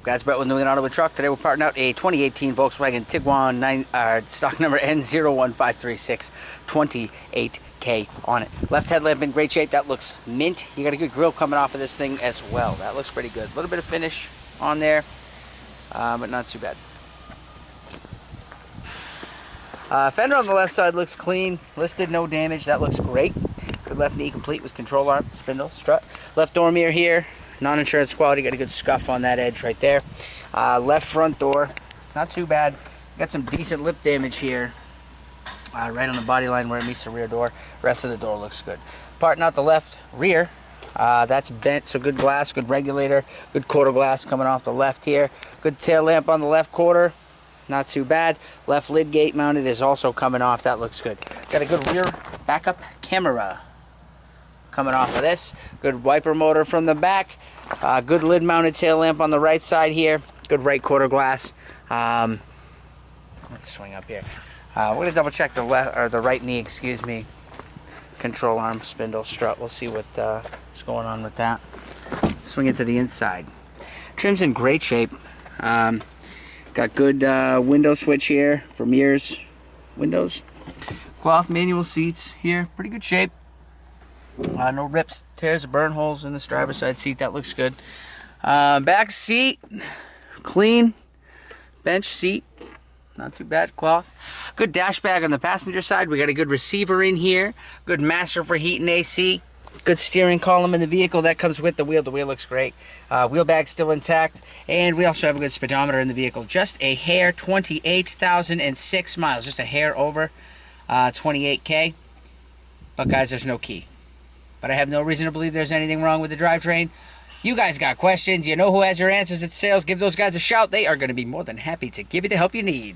Guys, Brett with New England Auto and Truck. Today we're parting out a 2018 Volkswagen Tiguan, stock number N01536, 28K on it. Left headlamp in great shape. That looks mint. You got a good grill coming off of this thing as well. That looks pretty good. A little bit of finish on there, but not too bad. Fender on the left side looks clean. Listed, no damage. That looks great. Good left knee complete with control arm, spindle, strut. Left door mirror here. Non-insurance quality, got a good scuff on that edge right there. Left front door, not too bad. Got some decent lip damage here, right on the body line where it meets the rear door. Rest of the door looks good. Parting out the left rear, that's bent, so good glass, good regulator, good quarter glass coming off the left here. Good tail lamp on the left quarter, not too bad. Left lid gate mounted is also coming off, that looks good. Got a good rear backup camera coming off of this. Good wiper motor from the back. Good lid mounted tail lamp on the right side here. Good right quarter glass. Let's swing up here. We're gonna double check the left or the right knee, excuse me. Control arm, spindle, strut. We'll see what's going on with that. Swing it to the inside. Trim's in great shape. Got good window switch here for mirrors, windows. Cloth manual seats here, pretty good shape. No rips, tears, or burn holes in this driver's side seat. That looks good. Back seat, clean. Bench seat, not too bad. Cloth. Good dash bag on the passenger side. We got a good receiver in here. Good master for heat and AC. Good steering column in the vehicle that comes with the wheel. The wheel looks great. Wheel bag still intact. And we also have a good speedometer in the vehicle. Just a hair, 28,006 miles. Just a hair over 28K. But guys, there's no key. But I have no reason to believe there's anything wrong with the drivetrain. You guys got questions. You know who has your answers at sales. Give those guys a shout. They are going to be more than happy to give you the help you need.